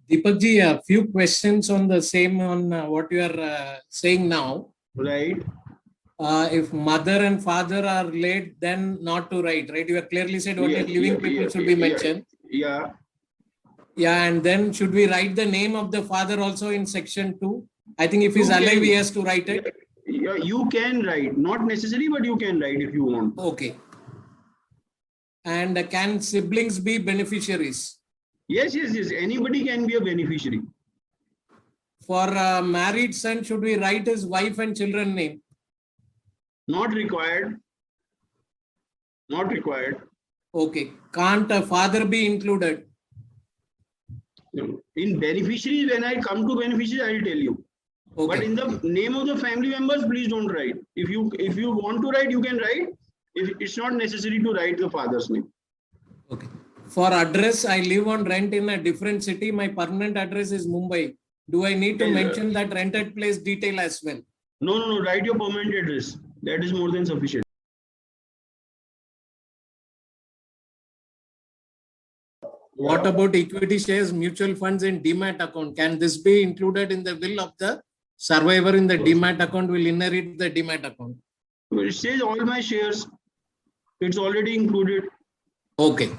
Deepak ji, a few questions on the same on what you are saying now. Right. If mother and father are late, then not to write, right? You have clearly said only living people should be mentioned. Yeah. Yeah, and then should we write the name of the father also in section 2? I think if he's alive, he has to write it. Yeah, you can write, not necessary, but you can write if you want. Okay. And can siblings be beneficiaries? Yes. Anybody can be a beneficiary. For a married son, should we write his wife and children name? Not required. Not required. Okay. Can't a father be included? In beneficiaries, when I come to beneficiaries, I will tell you. Okay. But in the name of the family members, please don't write. If you want to write, you can write. It's not necessary to write the father's name. Okay. For address, I live on rent in a different city. My permanent address is Mumbai. Do I need to mention that rented place detail as well? No. Write your permanent address. That is more than sufficient. What about equity shares, mutual funds in Demat account? Can this be included in the will of the survivor in the Demat account will inherit the Demat account? It says all my shares. It's already included. Okay.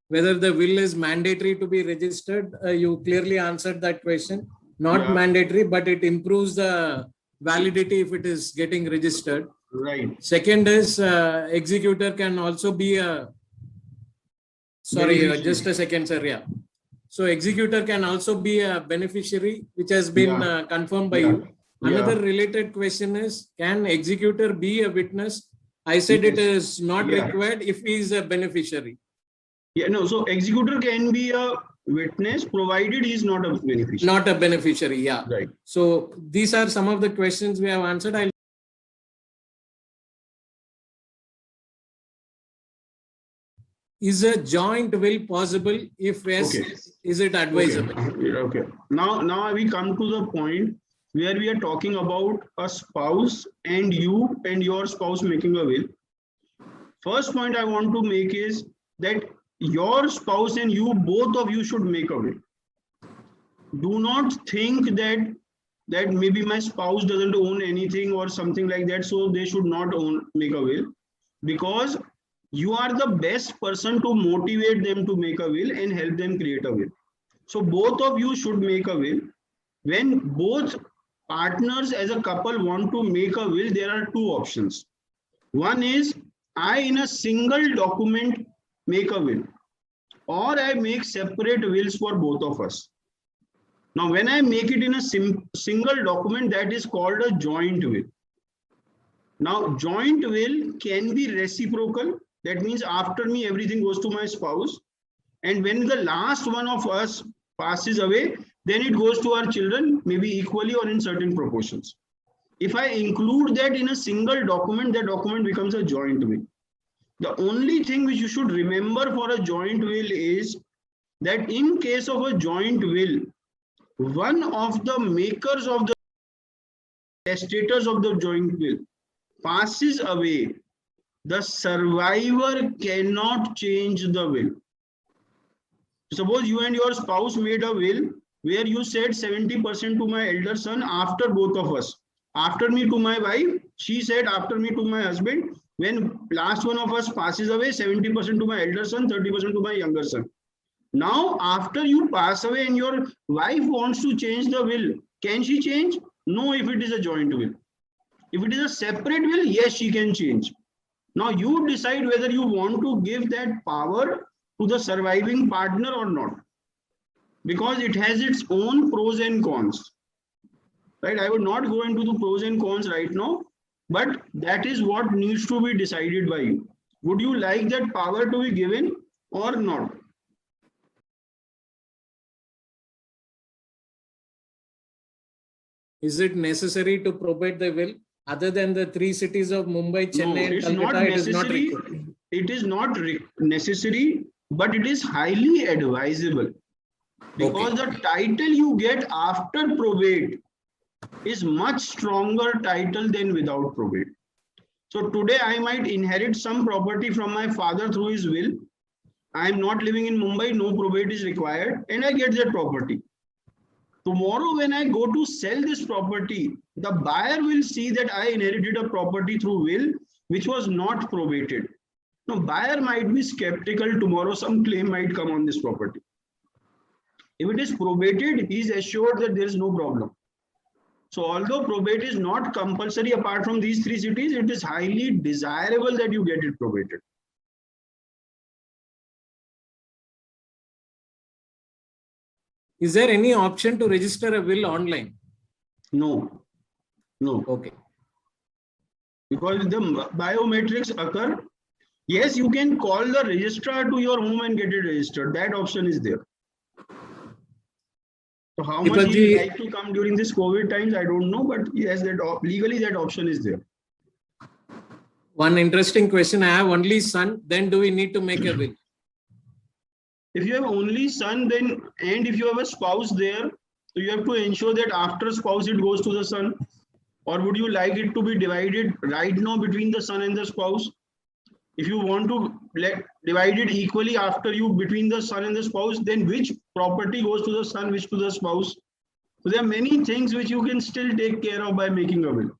Whether the will is mandatory to be registered, you clearly answered that question. Not mandatory, but it improves the validity if it is getting registered. Right. Second is executor can also be a. Sorry, just a second, sir. Yeah. So executor can also be a beneficiary, which has been confirmed by you. Another related question is, can executor be a witness? I said it is not required if he is a beneficiary. So executor can be a witness provided he is not a beneficiary. Not a beneficiary, yeah. Right. So these are some of the questions we have answered. Is a joint will possible? If yes, is it advisable? Okay. Now we come to the point where we are talking about a spouse and you and your spouse making a will. First point I want to make is that your spouse and you, both of you should make a will. Do not think that maybe my spouse doesn't own anything or something like that, so they should not make a will, because you are the best person to motivate them to make a will and help them create a will. So both of you should make a will. When both partners as a couple want to make a will, there are two options. One is I in a single document make a will, or I make separate wills for both of us. Now when I make it in a single document, that is called a joint will. Now joint will can be reciprocal. That means after me everything goes to my spouse, and when the last one of us passes away, then it goes to our children, maybe equally or in certain proportions. If I include that in a single document, that document becomes a joint will. The only thing which you should remember for a joint will is that in case of a joint will, one of the makers of the testators of the joint will passes away, the survivor cannot change the will. Suppose you and your spouse made a will where you said 70% to my elder son after both of us. After me to my wife, she said after me to my husband. When last one of us passes away, 70% to my elder son, 30% to my younger son. Now, after you pass away and your wife wants to change the will, can she change? No, if it is a joint will. If it is a separate will, yes, she can change. Now, you decide whether you want to give that power to the surviving partner or not, because it has its own pros and cons. Right? I would not go into the pros and cons right now, but that is what needs to be decided by you. Would you like that power to be given or not? Is it necessary to probate the will? Other than the 3 cities of Mumbai, Chennai, and Calcutta, it is not necessary, but it is highly advisable, because the title you get after probate is much stronger title than without probate. So today I might inherit some property from my father through his will. I am not living in Mumbai, no probate is required, and I get that property. Tomorrow when I go to sell this property, the buyer will see that I inherited a property through will which was not probated. Now buyer might be skeptical, tomorrow some claim might come on this property. If it is probated, he is assured that there is no problem. So although probate is not compulsory apart from these three cities, it is highly desirable that you get it probated. Is there any option to register a will online? No, no. Okay. Because the biometrics occur. Yes, you can call the registrar to your home and get it registered. That option is there. So how much he would like to come during this COVID times, I don't know, but yes, that legally that option is there. One interesting question. I have only son, then do we need to make a will? If you have only son, then, and if you have a spouse there, so you have to ensure that after spouse it goes to the son. Or would you like it to be divided right now between the son and the spouse? If you want to divide it equally after you between the son and the spouse, then which property goes to the son, which to the spouse? So there are many things which you can still take care of by making a will.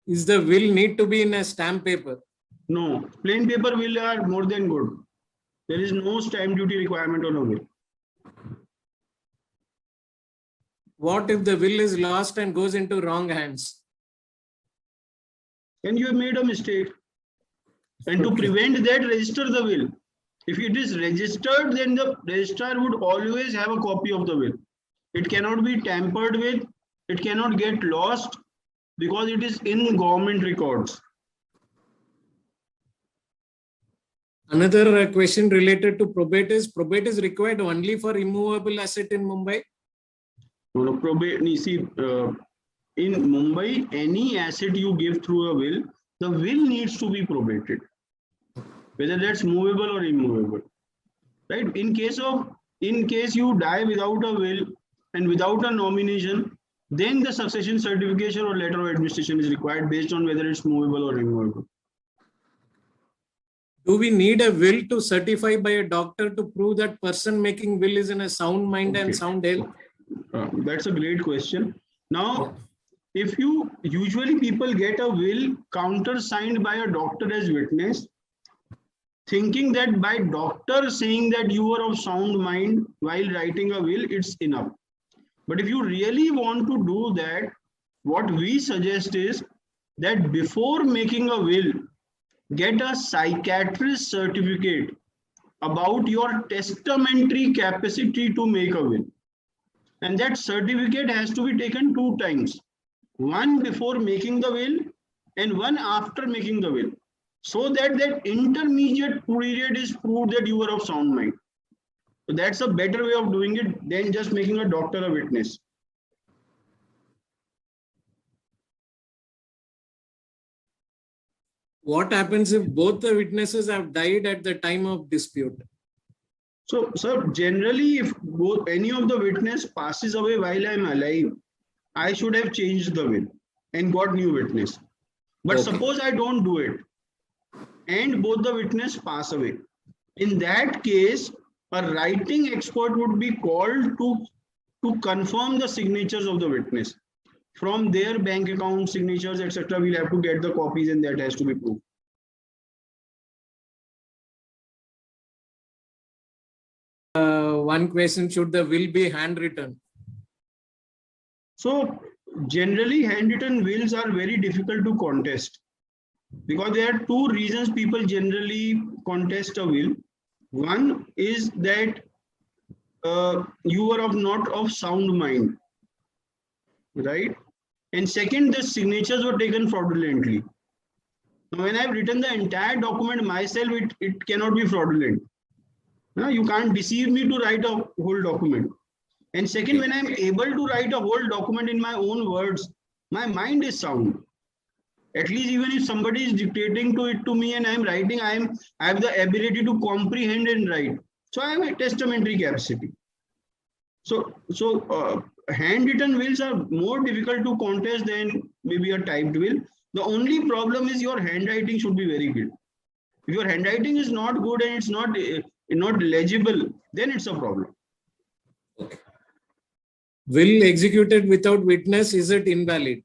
Is the will need to be in a stamp paper? No, plain paper will are more than good. There is no stamp duty requirement on a will. What if the will is lost and goes into wrong hands? Then you have made a mistake. And to prevent that, register the will. If it is registered, then the registrar would always have a copy of the will. It cannot be tampered with. It cannot get lost because it is in government records. Another question related to probate is required only for immovable asset in Mumbai? No, probate, see, in Mumbai, any asset you give through a will, the will needs to be probated, whether that's movable or immovable, right? In case you die without a will and without a nomination, then the succession certification or letter of administration is required based on whether it's movable or immovable. Do we need a will to certify by a doctor to prove that person making will is in a sound mind and sound health? That's a great question. Now, if you usually people get a will countersigned by a doctor as witness, thinking that by doctor saying that you are of sound mind while writing a will, it's enough. But if you really want to do that, what we suggest is that before making a will, get a psychiatrist certificate about your testamentary capacity to make a will. And that certificate has to be taken 2 times. One before making the will and one after making the will. So that that intermediate period is proved that you are of sound mind. So that's a better way of doing it than just making a doctor a witness. What happens if both the witnesses have died at the time of dispute? So, sir, generally, if any of the witness passes away while I'm alive, I should have changed the will and got new witness. But suppose I don't do it and both the witness pass away. In that case, a writing expert would be called to confirm the signatures of the witness. From their bank account signatures, etc., we'll have to get the copies and that has to be proved. One question, should the will be handwritten? So generally handwritten wills are very difficult to contest because there are 2 reasons people generally contest a will. One is that you are not of sound mind, right? And second, the signatures were taken fraudulently. Now, when I've written the entire document myself, it cannot be fraudulent. No, you can't deceive me to write a whole document. And second, when I'm able to write a whole document in my own words, my mind is sound. At least even if somebody is dictating to me and I'm writing, I have the ability to comprehend and write. So I have a testamentary capacity. So handwritten wills are more difficult to contest than maybe a typed will. The only problem is your handwriting should be very good. If your handwriting is not good and it's not legible, then it's a problem. Okay. Will executed without witness, is it invalid?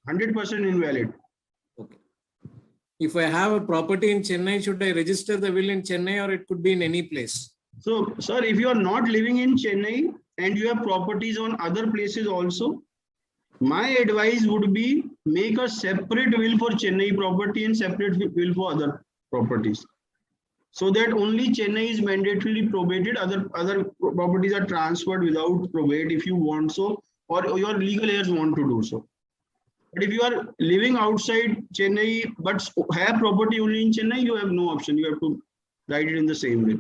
100% invalid. Okay. If I have a property in Chennai, should I register the will in Chennai or it could be in any place? So, sir, if you are not living in Chennai and you have properties on other places also, my advice would be make a separate will for Chennai property and separate will for other properties. So that only Chennai is mandatorily probated, other properties are transferred without probate if you want so, or your legal heirs want to do so. But if you are living outside Chennai but have property only in Chennai, you have no option. You have to write it in the same way.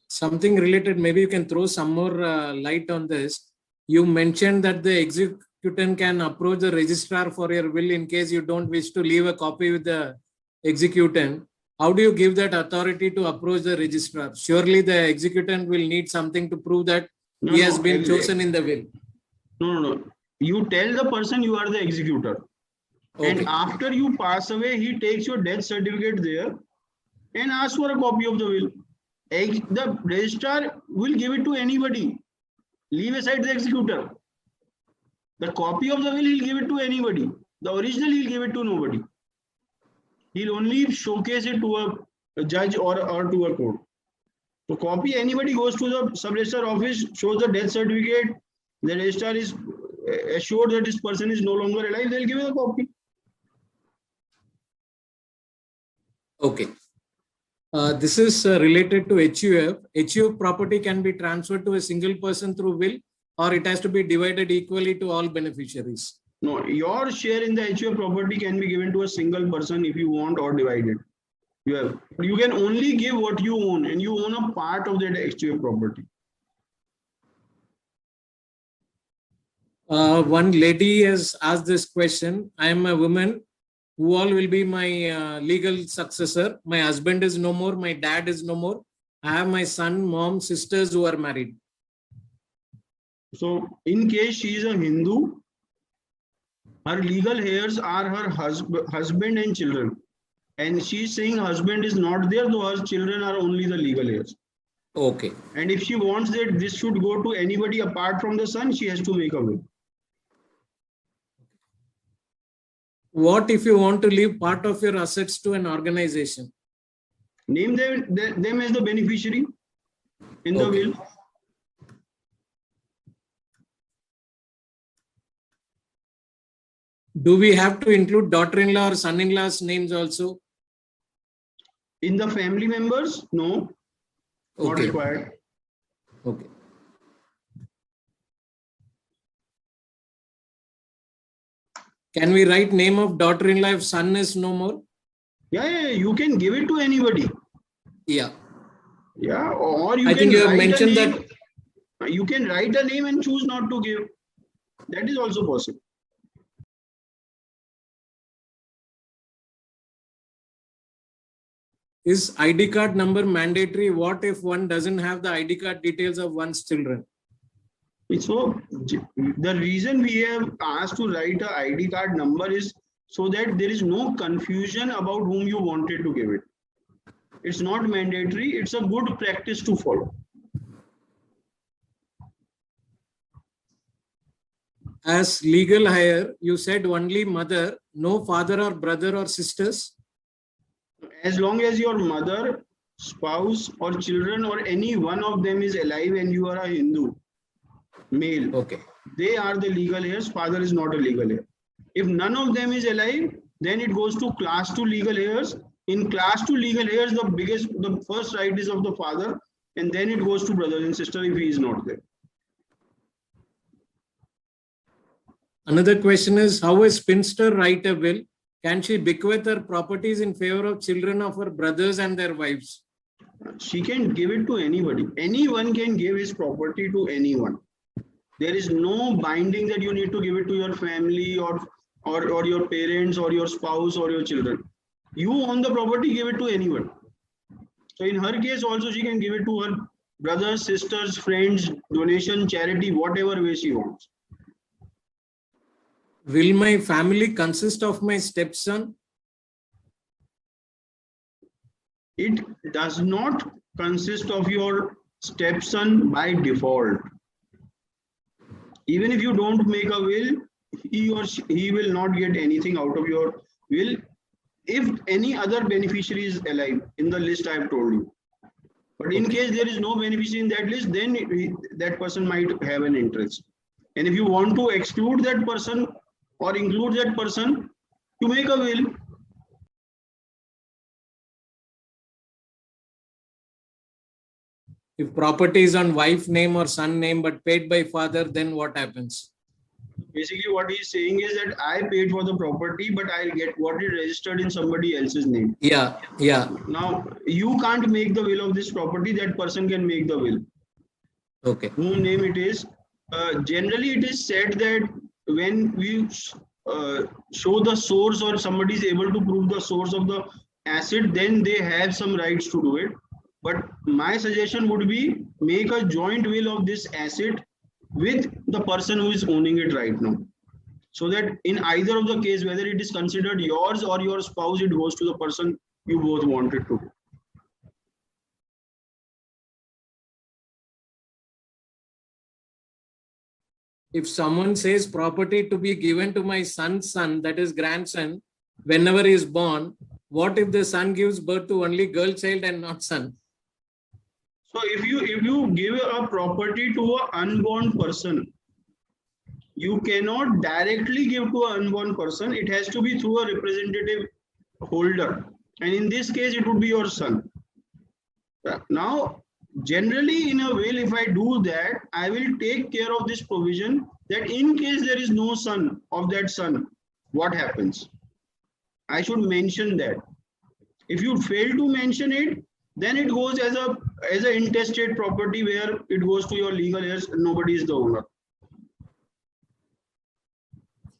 Something related, maybe you can throw some more light on this. You mentioned that the executant can approach the registrar for your will in case you don't wish to leave a copy with the executant. How do you give that authority to approach the registrar? Surely the executant will need something to prove that he has been chosen in the will. No. You tell the person you are the executor. Okay. And after you pass away, he takes your death certificate there and asks for a copy of the will. The registrar will give it to anybody. Leave aside the executor. The copy of the will, he'll give it to anybody. The original, he'll give it to nobody. He'll only showcase it to a judge or to a court. So copy, anybody goes to the sub-registrar office, shows the death certificate, the registrar is assured that this person is no longer alive, they'll give you a copy. Okay. This is related to HUF. HUF property can be transferred to a single person through will, or it has to be divided equally to all beneficiaries. No, your share in the HUF property can be given to a single person if you want, or divided. You can only give what you own, and you own a part of that HUF property. One lady has asked this question. I am a woman. Who all will be my legal successor? My husband is no more. My dad is no more. I have my son, mom, sisters who are married. So in case she is a Hindu, her legal heirs are her husband and children. And she is saying husband is not there, though her children are only the legal heirs. Okay. And if she wants that this should go to anybody apart from the son, she has to make a will. What if you want to leave part of your assets to an organization? Name them as the beneficiary in the will. Do we have to include daughter-in-law or son-in-law's names also? In the family members? No. Not required. Okay. Can we write name of daughter-in-law if son is no more? Yeah, you can give it to anybody. Yeah. Yeah, or you I think you have mentioned that. You can write a name and choose not to give. That is also possible. Is ID card number mandatory? What if one doesn't have the ID card details of one's children? So the reason we have asked to write a ID card number is so that there is no confusion about whom you wanted to give it. It's not mandatory. It's a good practice to follow. As legal heir, you said only mother, no father or brother or sisters? As long as your mother, spouse or children or any one of them is alive and you are a Hindu, male, okay, they are the legal heirs. Father is not a legal heir. If none of them is alive, then it goes to class 2 legal heirs. In class 2 legal heirs, the first right is of the father, and then it goes to brothers and sisters if he is not there. Another question is, how a spinster write a will? Can she bequeath her properties in favor of children of her brothers and their wives? She can give it to anybody. Anyone can give his property to anyone. There is no binding that you need to give it to your family or your parents or your spouse or your children. You own the property, give it to anyone. So in her case also, she can give it to her brothers, sisters, friends, donation, charity, whatever way she wants. Will my family consist of my stepson? It does not consist of your stepson by default. Even if you don't make a will, he will not get anything out of your will if any other beneficiary is alive in the list I have told you. But in case there is no beneficiary in that list, then that person might have an interest. And if you want to exclude that person or include that person, you make a will. If property is on wife name or son name but paid by father, then what happens? Basically, what he's saying is that I paid for the property, but I'll get what is registered in somebody else's name. Yeah, yeah. Now, you can't make the will of this property. That person can make the will. Okay. Whose name it is. Generally, it is said that when we show the source or somebody is able to prove the source of the asset, then they have some rights to do it. But my suggestion would be make a joint will of this asset with the person who is owning it right now. So that in either of the case, whether it is considered yours or your spouse, it goes to the person you both wanted to. If someone says property to be given to my son's son, that is grandson, whenever he is born, what if the son gives birth to only girl child and not son? So if you give a property to an unborn person, you cannot directly give to an unborn person. It has to be through a representative holder. And in this case, it would be your son. Now, generally in a will, if I do that, I will take care of this provision that in case there is no son of that son, what happens? I should mention that. If you fail to mention it, then it goes as an intestate property where it goes to your legal heirs. Nobody is the owner.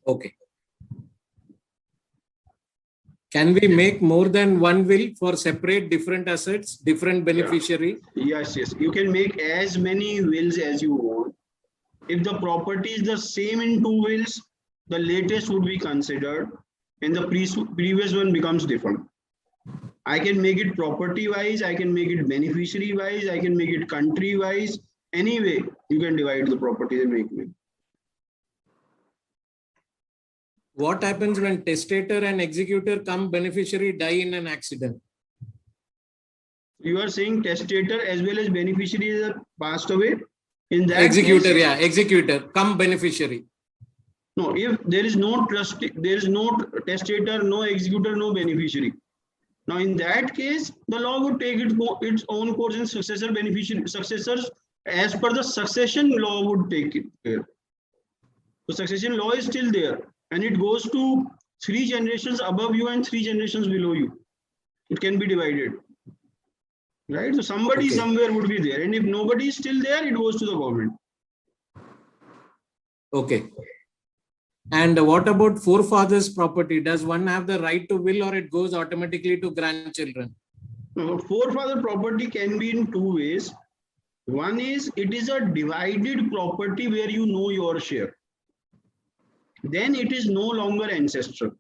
Okay. Can we make more than one will for separate different assets, different beneficiary? Yes. You can make as many wills as you want. If the property is the same in two wills, the latest would be considered and the previous one becomes different. I can make it property wise, I can make it beneficiary wise, I can make it country wise. Anyway, you can divide the property and make will. What happens when testator and executor come beneficiary die in an accident? You are saying testator as well as beneficiary are passed away? In that Executor, case, yeah, executor, come beneficiary. No, if there is no trust, there is no testator, no executor, no beneficiary. Now, in that case, the law would take its own course and successors as per the succession law would take it care. The succession law is still there and it goes to 3 generations above you and 3 generations below you. It can be divided. Right? So somebody somewhere would be there. And if nobody is still there, it goes to the government. Okay. And what about forefathers' property? Does one have the right to will or it goes automatically to grandchildren? Forefather property can be in 2 ways. One is it is a divided property where you know your share. Then it is no longer ancestral.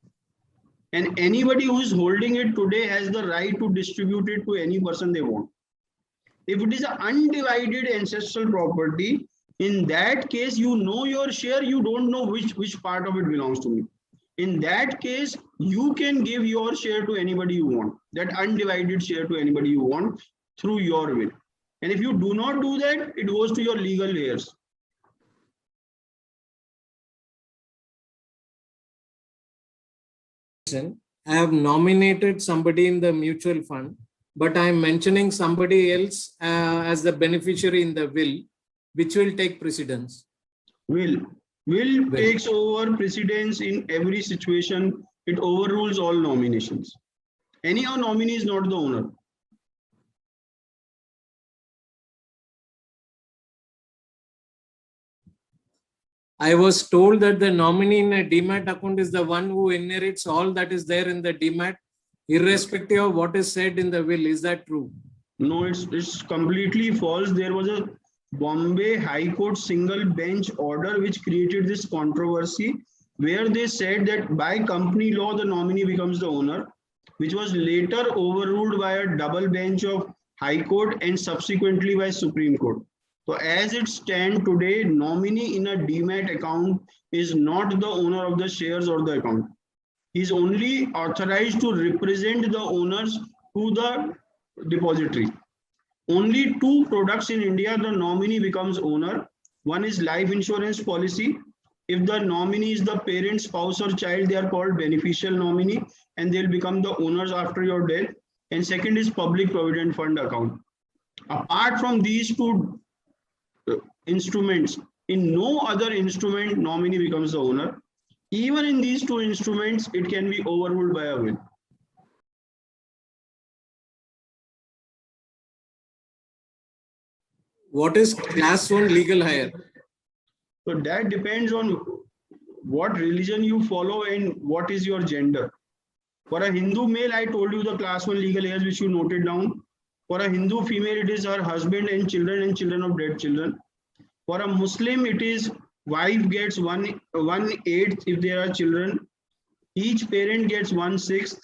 And anybody who is holding it today has the right to distribute it to any person they want. If it is an undivided ancestral property, in that case, you know your share, you don't know which part of it belongs to me. In that case, you can give your share to anybody you want, that undivided share to anybody you want through your will. And if you do not do that, it goes to your legal heirs. I have nominated somebody in the mutual fund, but I am mentioning somebody else as the beneficiary in the will. Which will take precedence? Will Takes over precedence in every situation. It overrules all nominations. Any nominee is not the owner. I was told that the nominee in a demat account is the one who inherits all that is there in the demat, irrespective of what is said in the will. Is that true? No, it's completely false. There was a Bombay High Court single bench order which created this controversy, where they said that by company law the nominee becomes the owner, which was later overruled by a double bench of High Court and subsequently by Supreme Court. So as it stands today, nominee in a demat account is not the owner of the shares or the account. He is only authorized to represent the owners to the depository. Only two products in India the nominee becomes owner. One is life insurance policy. If the nominee is the parent, spouse or child, they are called beneficial nominee and they'll become the owners after your death. And second is public provident fund account. Apart from these two instruments, in no other instrument nominee becomes the owner. Even in these two instruments, it can be overruled by a will. What is class 1 legal hire? So that depends on what religion you follow and what is your gender. For a Hindu male, I told you the class 1 legal heirs which you noted down. For a Hindu female, it is her husband and children of dead children. For a Muslim, it is wife gets 1/8 if there are children. Each parent gets 1/6.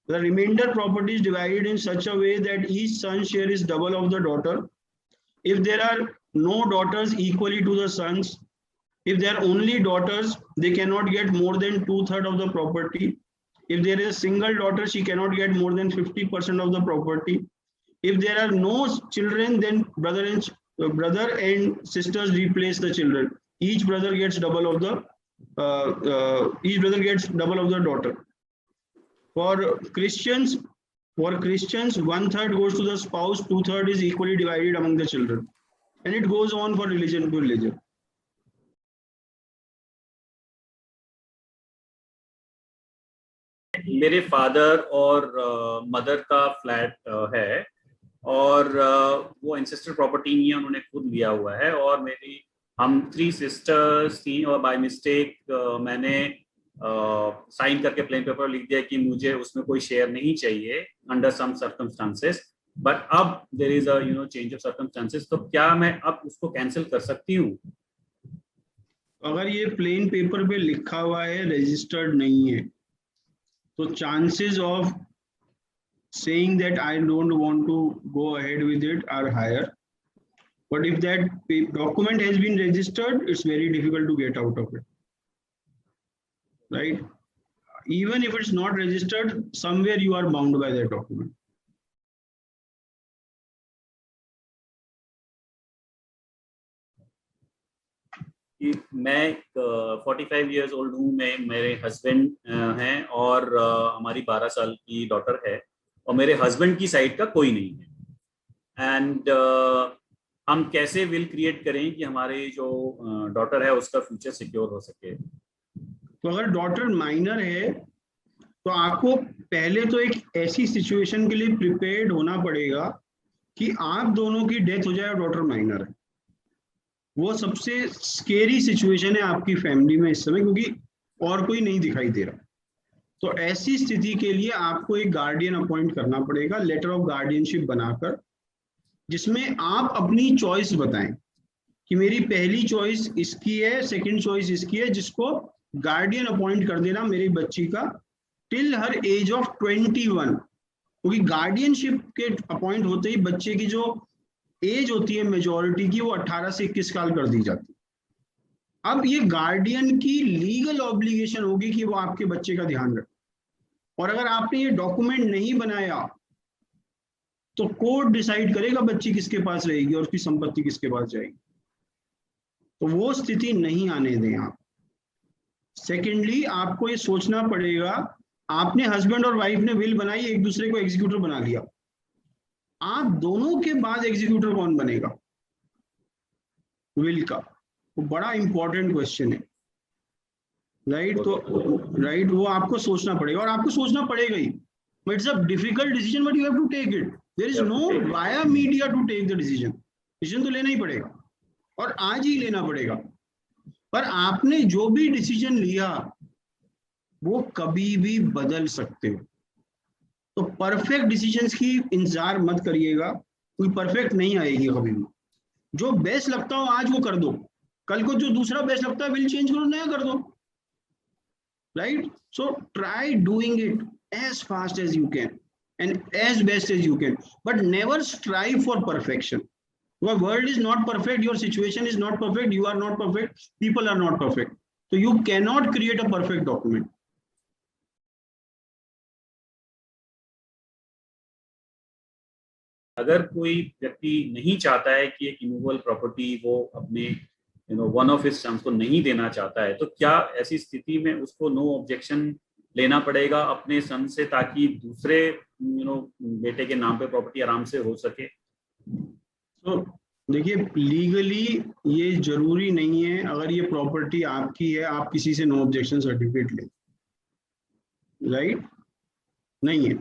The remainder property is divided in such a way that each son's share is double of the daughter. If there are no daughters, equally to the sons. If there are only daughters, they cannot get more than 2/3 of the property. If there is a single daughter, she cannot get more than 50% of the property. If there are no children, then brother and sisters replace the children. Each brother gets double of the daughter. For Christians, 1/3 goes to the spouse, 2/3 is equally divided among the children, and it goes on for religion to religion. मेरे father और mother का flat है और वो ancestor property नहीं है, उन्होंने खुद लिया हुआ है और हम 3 सिस्टर्स थी और बाय मिस्टेक मैंने साइन करके प्लेन पेपर लिख दिया कि मुझे उसमें कोई शेयर नहीं चाहिए अंडर सम सर्कमस्टांसेस, बट अब there is a change of circumstances, तो क्या मैं अब उसको कैंसिल कर सकती हूँ? अगर ये प्लेन पेपर पे लिखा हुआ है, रजिस्टर्ड नहीं है, तो chances of saying that I don't want to go ahead with it are higher. But if that document has been registered, it's very difficult to get out of it. Right? Even if it's not registered, somewhere you are bound by that document. मैं 45 years old हूँ, मेरे husband हैं और हमारी 12 साल की daughter है और मेरे हस्बैंड की साइड का कोई नहीं है। एंड हम कैसे विल क्रिएट करें कि हमारी जो डॉटर है उसका फ्यूचर सिक्योर हो सके? तो अगर डॉटर माइनर है तो आपको पहले तो एक ऐसी सिचुएशन के लिए प्रिपेयर्ड होना पड़ेगा कि आप दोनों की डेथ हो जाए और डॉटर माइनर है। वो सबसे स्केरी सिचुएशन है आपकी फैमिली में इस समय, क्योंकि और कोई नहीं दिखाई दे रहा। तो ऐसी स्थिति के लिए आपको एक गार्डियन अपॉइंट करना पड़ेगा, लेटर ऑफ गार्डियनशिप बनाकर, जिसमें आप अपनी चॉइस बताएं कि मेरी पहली चॉइस इसकी है, सेकंड चॉइस इसकी है, जिसको गार्डियन अपॉइंट कर देना मेरी बच्ची का टिल हर एज ऑफ 21, क्योंकि गार्डियनशिप के अपॉइंट होते ही बच्चे की जो एज होती है मेजॉरिटी की, वो 18 से 21 साल कर दी जाती है। अब ये गार्डियन की लीगल ऑब्लिगेशन होगी कि वो आपके बच्चे का ध्यान रखे, और अगर आपने ये डॉक्यूमेंट नहीं बनाया तो कोर्ट डिसाइड करेगा बच्ची किसके पास रहेगी और उसकी संपत्ति किसके पास जाएगी। तो वो स्थिति नहीं आने दें आप। सेकेंडली, आपको ये सोचना पड़ेगा, आपने हस्बैंड और वाइफ ने विल बनाई, एक दूसरे को एग्जीक्यूटर बना लिया, आप दोनों के बाद एग्जीक्यूटर कौन बनेगा विल का? वो बड़ा इंपॉर्टेंट क्वेश्चन है, राइट? तो राइट, वो आपको सोचना पड़ेगा और आपको सोचना पड़ेगा ही। But it's a difficult decision, but you have to take it. There is no via media to take the decision. Decision तो लेना ही पड़ेगा और आज ही लेना पड़ेगा। पर आपने जो भी डिसीजन लिया वो कभी भी बदल सकते हो। तो परफेक्ट डिसीजंस की इंतजार मत करिएगा, कोई परफेक्ट नहीं आएगी कभी भी। जो बेस्ट लगता हो आज वो कर दो, कल को जो दूसरा बेस्ट लगता है विल चेंज करो, नया कर दो, right? So try doing it as fast as you can and as best as you can, but never strive for perfection. Your world is not perfect, your situation is not perfect, you are not perfect, people are not perfect, so you cannot create a perfect document. अगर कोई व्यक्ति नहीं चाहता है कि एक immovable property वो अपने वन ऑफ हिज सन्स को नहीं देना चाहता है, तो क्या ऐसी स्थिति में उसको नो ऑब्जेक्शन लेना पड़ेगा अपने सन से, ताकि दूसरे बेटे के नाम पे प्रॉपर्टी आराम से हो सके? तो देखिए, लीगली ये जरूरी नहीं है, अगर ये प्रॉपर्टी आपकी है आप किसी से नो ऑब्जेक्शन सर्टिफिकेट लें, राइट? नहीं है।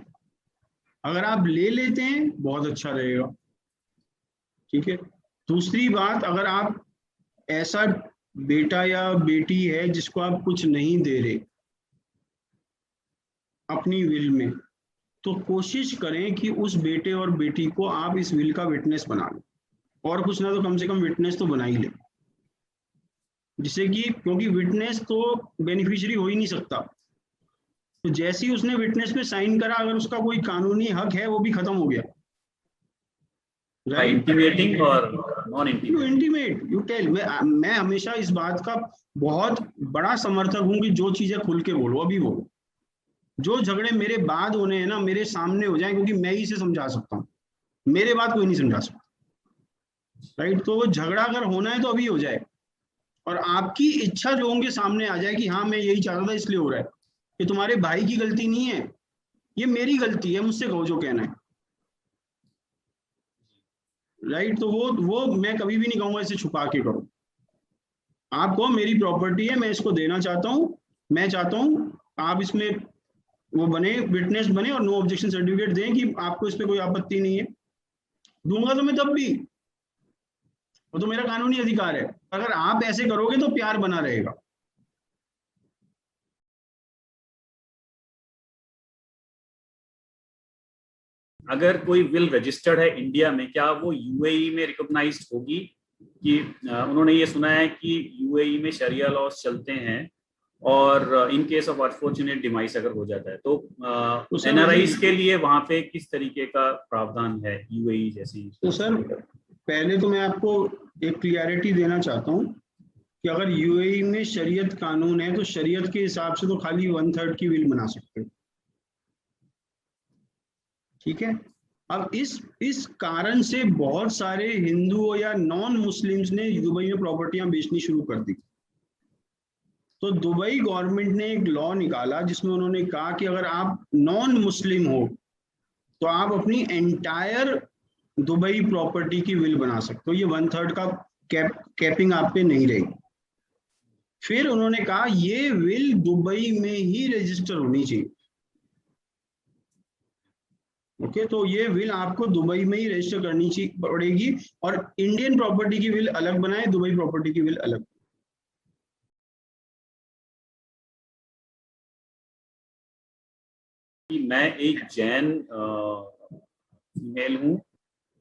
अगर आप ले लेते हैं बहुत अच्छा रहेगा, ठीक है। दूसरी बात, अगर आप ऐसा बेटा या बेटी है जिसको आप कुछ नहीं दे रहे अपनी विल में, तो कोशिश करें कि उस बेटे और बेटी को आप इस विल का विटनेस बना लें, और कुछ ना तो कम से कम विटनेस तो बना ही लें, जिससे कि, क्योंकि विटनेस तो बेनिफिशियरी हो ही नहीं सकता, तो जैसे ही उसने विटनेस पे साइन करा, अगर उसका कोई कानूनी हक है वो भी खत्म हो गया, इंटीमेटिंग और नॉन इंटीमेट यू टेल। मैं हमेशा इस बात का बहुत बड़ा समर्थक हूं कि जो चीजें खुल के बोलो, अभी बोलो। जो झगड़े मेरे बाद होने हैं ना, मेरे सामने हो जाए, क्योंकि मैं ही से समझा सकता हूँ, मेरे बात कोई नहीं समझा सकता, राइट? तो वो झगड़ा अगर होना है तो अभी हो जाए, और आपकी इच्छा जो होंगे सामने आ जाए कि हाँ मैं यही चाहता था इसलिए हो रहा है, कि तुम्हारे भाई की गलती नहीं है, ये मेरी गलती है, मुझसे कहो जो कहना है, राइट? तो वो मैं कभी भी नहीं कहूंगा इसे छुपा के करो। आप कहो मेरी प्रॉपर्टी है, मैं इसको देना चाहता हूँ, मैं चाहता हूँ आप इसमें वो बने, विटनेस बने, और नो ऑब्जेक्शन सर्टिफिकेट दें कि आपको इस पे कोई आपत्ति नहीं है। दूंगा तो मैं तब भी, वो तो मेरा कानूनी अधिकार है। अगर आप ऐसे करोगे तो प्यार बना रहेगा। अगर कोई विल रजिस्टर्ड है इंडिया में, क्या वो यूएई में रिकॉग्नाइज्ड होगी? कि उन्होंने ये सुना है कि यूएई में शरिया लॉस चलते हैं, और in case of unfortunate demise अगर हो जाता है तो एनआरआईज के लिए वहां पे किस तरीके का प्रावधान है यूएई जैसी? तो सर, पहले तो मैं आपको एक क्लियरिटी देना चाहता हूँ कि अगर यूएई में शरीयत कानून है तो शरीयत के हिसाब से तो खाली 1/3 की विल बना सकते हो, ठीक है। अब इस कारण से बहुत सारे हिंदू या नॉन मुस्लिम्स ने दुबई में प्रॉपर्टियां बेचनी शुरू कर दी। तो दुबई गवर्नमेंट ने एक लॉ निकाला जिसमें उन्होंने कहा कि अगर आप नॉन मुस्लिम हो तो आप अपनी एंटायर दुबई प्रॉपर्टी की विल बना सकते हो, ये 1/3 का कैपिंग आप पे नहीं रहेगी। फिर उन्होंने कहा ये विल दुबई में ही रजिस्टर होनी चाहिए, ओके। तो ये विल आपको दुबई में ही रजिस्टर करनी चाहिए पड़ेगी, और इंडियन प्रॉपर्टी की विल अलग बनाए, दुबई प्रॉपर्टी की विल अलग। मैं एक जैन फीमेल हूँ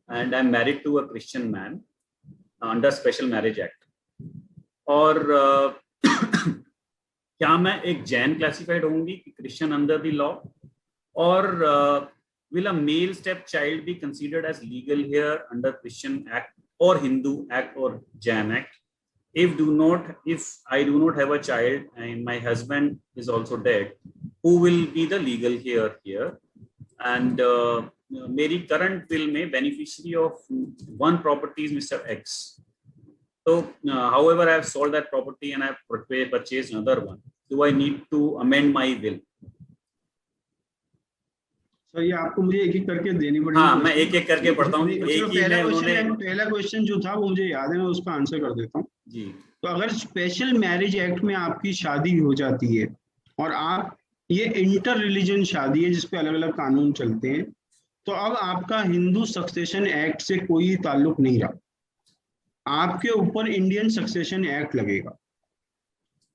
and I am married to a Christian man under special marriage act, और क्या मैं एक जैन क्लासिफाइड होंगी कि क्रिश्चियन अंडर द लॉ, और will a male step child be considered as legal here under Christian Act or Hindu Act or Jain Act? If I do not have a child and my husband is also dead, who will be the legal heir here? And मेरी current will में beneficiary of one property is Mr. X. So, however, I have sold that property and I have purchased another one. Do I need to amend my will? Sir ये आपको मुझे एक एक करके देनी पड़ेगी। हाँ, मैं एक एक करके पढ़ता हूँ। पहला क्वेश्चन जो था वो मुझे याद है, मैं उसका आंसर कर देता हूँ जी। तो अगर स्पेशल मैरिज एक्ट में आपकी शादी हो जाती है और आप, ये इंटर रिलीजन शादी है जिसपे अलग अलग कानून चलते हैं, तो अब आपका हिंदू सक्सेशन एक्ट से कोई ताल्लुक नहीं रहा, आपके ऊपर इंडियन सक्सेशन एक्ट लगेगा।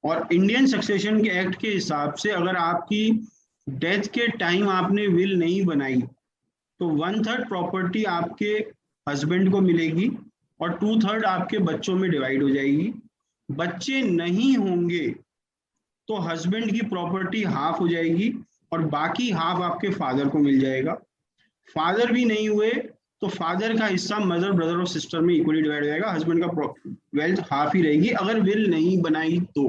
और इंडियन सक्सेशन के एक्ट के हिसाब से अगर आपकी डेथ के टाइम आपने विल नहीं बनाई तो 1/3 प्रॉपर्टी आपके हस्बैंड को मिलेगी और 2/3 आपके बच्चों में डिवाइड हो जाएगी। बच्चे नहीं होंगे तो हस्बैंड की प्रॉपर्टी हाफ हो जाएगी और बाकी हाफ आपके फादर को मिल जाएगा। फादर भी नहीं हुए तो फादर का हिस्सा मदर, ब्रदर और सिस्टर में इक्वली डिवाइड हो जाएगा। हस्बैंड का वेल्थ हाफ ही रहेगी अगर विल नहीं बनाई तो।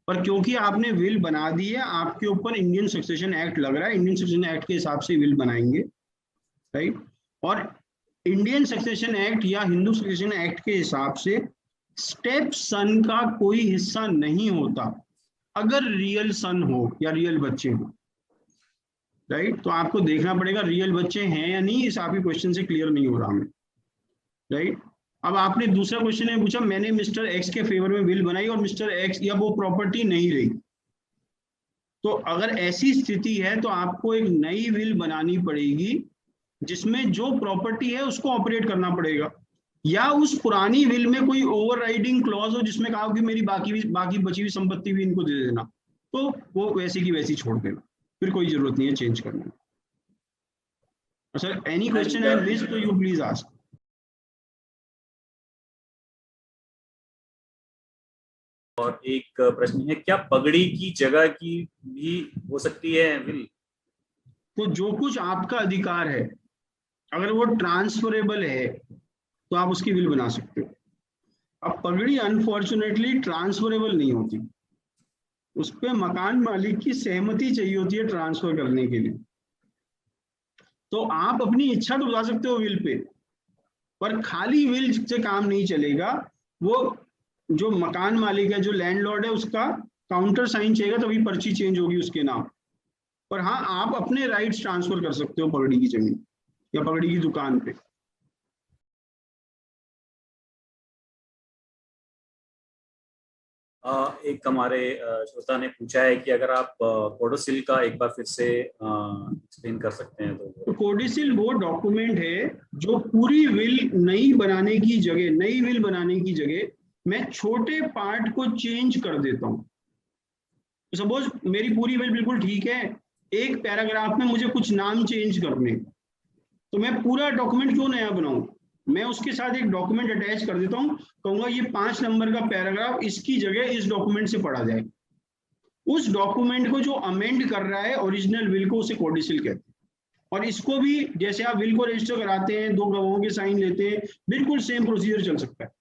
पर क्योंकि आपने विल बना दी है, आपके ऊपर इंडियन सक्सेशन एक्ट लग रहा है, इंडियन सक्सेशन एक्ट के हिसाब से विल बनाएंगे, राइट। और इंडियन सक्सेशन एक्ट या हिंदू सक्सेशन एक्ट के हिसाब से स्टेप सन का कोई हिस्सा नहीं होता अगर रियल सन हो या रियल बच्चे हो, राइट। तो आपको देखना पड़ेगा रियल बच्चे हैं या नहीं, इस आपके क्वेश्चन से क्लियर नहीं हो रहा हमें, राइट। अब आपने दूसरा क्वेश्चन में पूछा मैंने मिस्टर एक्स के फेवर में विल बनाई और मिस्टर एक्स या वो प्रॉपर्टी नहीं रही। तो अगर ऐसी स्थिति है तो आपको एक नई विल बनानी पड़ेगी जिसमें जो प्रॉपर्टी है उसको ऑपरेट करना पड़ेगा, या उस पुरानी विल में कोई ओवरराइडिंग क्लॉज हो जिसमें कहा कि मेरी बाकी बची हुई संपत्ति भी इनको दे देना, तो वो वैसी की वैसी छोड़ देना, फिर कोई जरूरत नहीं है चेंज करने की। सर एनी क्वेश्चन है प्लीज, तो यू प्लीज आस्क। और एक प्रश्न है, क्या पगड़ी की जगह की भी हो सकती है विल? तो जो कुछ आपका अधिकार है अगर वो ट्रांसफरेबल है तो आप उसकी विल बना सकते हो। अब पगड़ी अनफॉर्चुनेटली ट्रांसफरेबल नहीं होती, उस पे मकान मालिक की सहमति चाहिए होती है ट्रांसफर करने के लिए। तो आप अपनी इच्छा तो बता सकते हो विल पे, पर खाली विल से काम नहीं चलेगा। वो जो मकान मालिक है, जो लैंडलॉर्ड है, उसका काउंटर साइन चाहिएगा तभी पर्ची चेंज होगी उसके नाम। पर हाँ, आप अपने राइट्स ट्रांसफर कर सकते हो पगड़ी की जमीन या पगड़ी की दुकान पे। एक हमारे श्रोता ने पूछा है कि अगर आप कोडोसिल का एक बार फिर से एक्सप्लेन कर सकते हैं तो कोडोसिल वो डॉक्यूमेंट है जो पूरी विल नई बनाने की जगह मैं छोटे पार्ट को चेंज कर देता हूँ। तो सपोज मेरी पूरी विल बिल्कुल ठीक है, एक पैराग्राफ में मुझे कुछ नाम चेंज करने, तो मैं पूरा डॉक्यूमेंट क्यों नया बनाऊं, मैं उसके साथ एक डॉक्यूमेंट अटैच कर देता हूं, कहूंगा ये 5 नंबर का पैराग्राफ इसकी जगह इस डॉक्यूमेंट से पढ़ा जाए। उस डॉक्यूमेंट को जो अमेंड कर रहा है ओरिजिनल विल को, उसे कोडोसिल कहते हैं। और इसको भी जैसे आप विल को रजिस्टर कराते हैं, 2 गवाहों के साइन लेते हैं, बिल्कुल सेम प्रोसीजर चल सकता है।